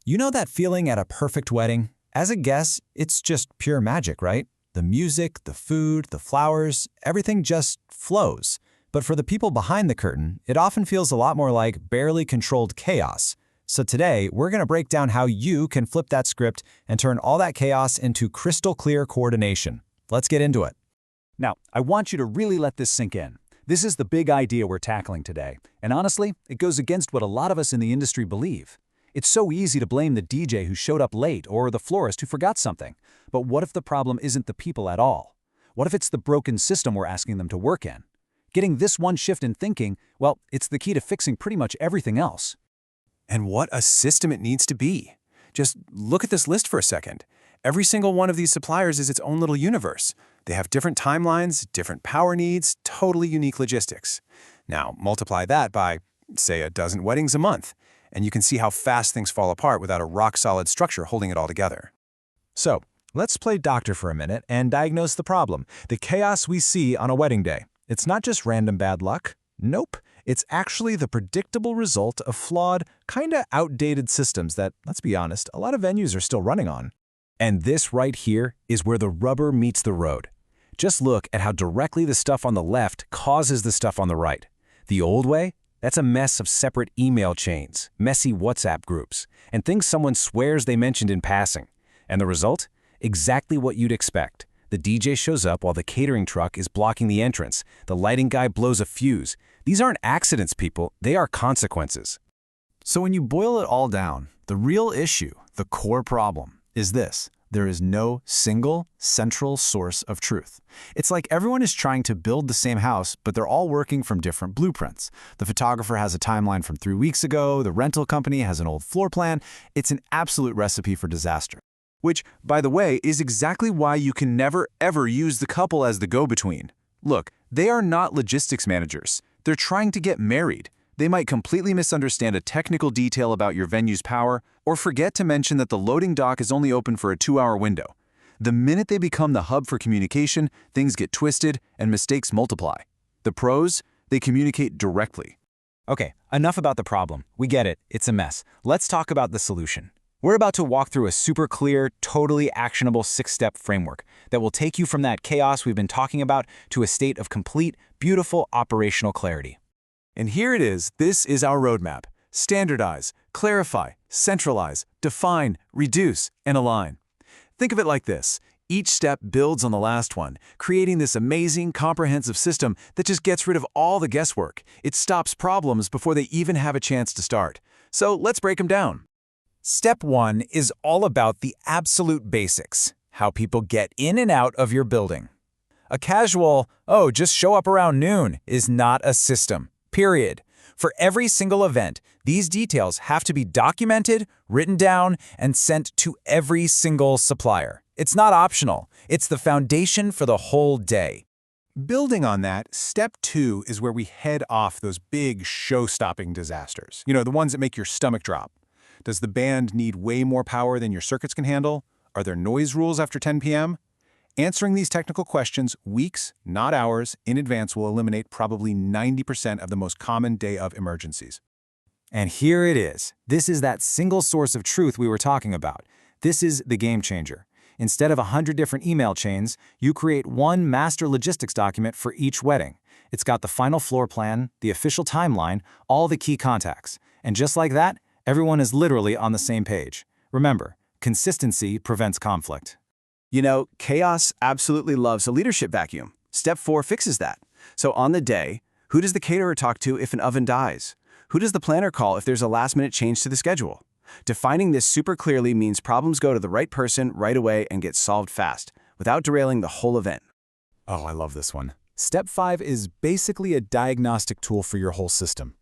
You know that feeling at a perfect wedding? As a guest, it's just pure magic, right? The music, the food, the flowers, everything just flows. But for the people behind the curtain, it often feels a lot more like barely controlled chaos. So today, we're going to break down how you can flip that script and turn all that chaos into crystal clear coordination. Let's get into it. Now, I want you to really let this sink in. This is the big idea we're tackling today. And honestly, it goes against what a lot of us in the industry believe. It's so easy to blame the DJ who showed up late or the florist who forgot something. But what if the problem isn't the people at all? What if it's the broken system we're asking them to work in? Getting this one shift in thinking, well, it's the key to fixing pretty much everything else. And what a system it needs to be. Just look at this list for a second. Every single one of these suppliers is its own little universe. They have different timelines, different power needs, totally unique logistics. Now, multiply that by, say, a dozen weddings a month, and you can see how fast things fall apart without a rock-solid structure holding it all together. So, let's play doctor for a minute and diagnose the problem, the chaos we see on a wedding day. It's not just random bad luck. Nope. It's actually the predictable result of flawed, kinda outdated systems that, let's be honest, a lot of venues are still running on. And this right here is where the rubber meets the road. Just look at how directly the stuff on the left causes the stuff on the right. The old way? That's a mess of separate email chains, messy WhatsApp groups, and things someone swears they mentioned in passing. And the result? Exactly what you'd expect. The DJ shows up while the catering truck is blocking the entrance. The lighting guy blows a fuse. These aren't accidents, people. They are consequences. So when you boil it all down, the real issue, the core problem, is this. There is no single, central source of truth. It's like everyone is trying to build the same house, but they're all working from different blueprints. The photographer has a timeline from 3 weeks ago, the rental company has an old floor plan. It's an absolute recipe for disaster. Which, by the way, is exactly why you can never, ever use the couple as the go-between. Look, they are not logistics managers. They're trying to get married. They might completely misunderstand a technical detail about your venue's power, or forget to mention that the loading dock is only open for a 2-hour window. The minute they become the hub for communication, things get twisted and mistakes multiply. The pros, they communicate directly. Okay, enough about the problem. We get it. It's a mess. Let's talk about the solution. We're about to walk through a super clear, totally actionable 6-step framework that will take you from that chaos we've been talking about to a state of complete, beautiful operational clarity. And here it is. This is our roadmap. Standardize, clarify, centralize, define, reduce, and align. Think of it like this. Each step builds on the last one, creating this amazing, comprehensive system that just gets rid of all the guesswork. It stops problems before they even have a chance to start. So let's break them down. Step 1 is all about the absolute basics, how people get in and out of your building. A casual, oh, just show up around noon, is not a system, period. For every single event, these details have to be documented, written down, and sent to every single supplier. It's not optional. It's the foundation for the whole day. Building on that, step 2 is where we head off those big show-stopping disasters. You know, the ones that make your stomach drop. Does the band need way more power than your circuits can handle? Are there noise rules after 10 p.m.? Answering these technical questions weeks, not hours, in advance will eliminate probably 90% of the most common day of emergencies. And here it is. This is that single source of truth we were talking about. This is the game changer. Instead of 100 different email chains, you create one master logistics document for each wedding. It's got the final floor plan, the official timeline, all the key contacts. And just like that, everyone is literally on the same page. Remember, consistency prevents conflict. You know, chaos absolutely loves a leadership vacuum. Step 4 fixes that. So on the day, who does the caterer talk to if an oven dies? Who does the planner call if there's a last-minute change to the schedule? Defining this super clearly means problems go to the right person right away and get solved fast, without derailing the whole event. Oh, I love this one. Step 5 is basically a diagnostic tool for your whole system.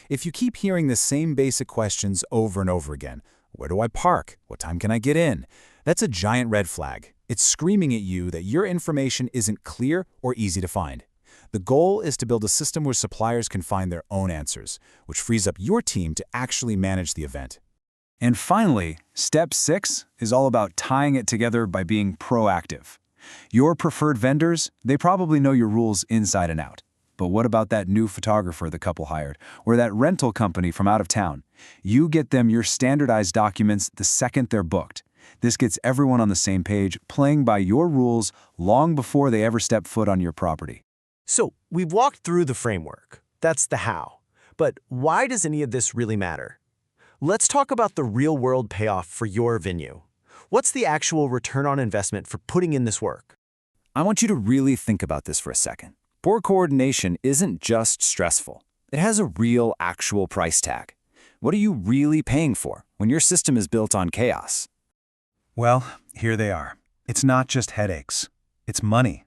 If you keep hearing the same basic questions over and over again, where do I park? What time can I get in? That's a giant red flag. It's screaming at you that your information isn't clear or easy to find. The goal is to build a system where suppliers can find their own answers, which frees up your team to actually manage the event. And finally, step 6 is all about tying it together by being proactive. Your preferred vendors, they probably know your rules inside and out. But what about that new photographer the couple hired, or that rental company from out of town? You get them your standardized documents the second they're booked. This gets everyone on the same page, playing by your rules long before they ever step foot on your property. So we've walked through the framework. That's the how. But why does any of this really matter? Let's talk about the real-world payoff for your venue. What's the actual return on investment for putting in this work? I want you to really think about this for a second. Poor coordination isn't just stressful. It has a real, actual price tag. What are you really paying for when your system is built on chaos? Well, here they are. It's not just headaches. It's money.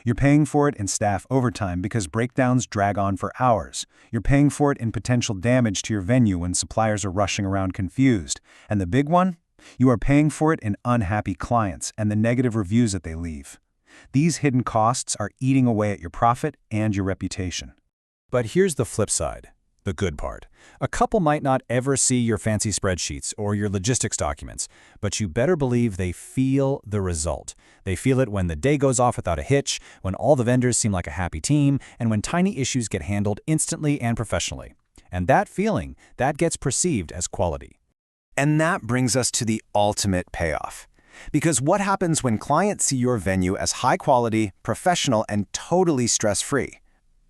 You're paying for it in staff overtime because breakdowns drag on for hours. You're paying for it in potential damage to your venue when suppliers are rushing around confused. And the big one? You are paying for it in unhappy clients and the negative reviews that they leave. These hidden costs are eating away at your profit and your reputation. But here's the flip side, the good part. A couple might not ever see your fancy spreadsheets or your logistics documents, but you better believe they feel the result. They feel it when the day goes off without a hitch, when all the vendors seem like a happy team, and when tiny issues get handled instantly and professionally. And that feeling, that gets perceived as quality. And that brings us to the ultimate payoff. Because what happens when clients see your venue as high quality, professional, and totally stress-free?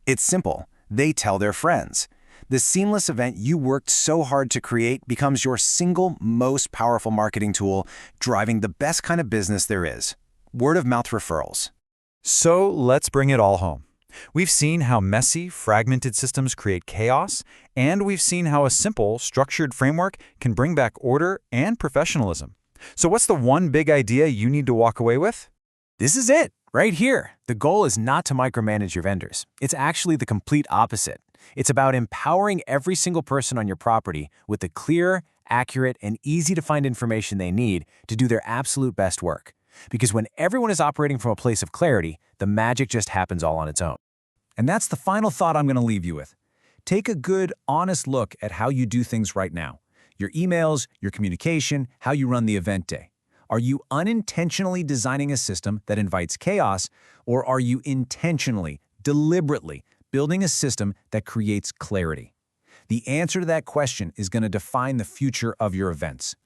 It's simple. They tell their friends. The seamless event you worked so hard to create becomes your single most powerful marketing tool, driving the best kind of business there is. Word-of-mouth referrals. So let's bring it all home. We've seen how messy, fragmented systems create chaos, and we've seen how a simple, structured framework can bring back order and professionalism. So what's the one big idea you need to walk away with? This is it, right here. The goal is not to micromanage your vendors. It's actually the complete opposite. It's about empowering every single person on your property with the clear, accurate, and easy-to-find information they need to do their absolute best work. Because when everyone is operating from a place of clarity, the magic just happens all on its own. And that's the final thought I'm going to leave you with. Take a good, honest look at how you do things right now. Your emails, your communication, how you run the event day. Are you unintentionally designing a system that invites chaos, or are you intentionally, deliberately building a system that creates clarity? The answer to that question is going to define the future of your events.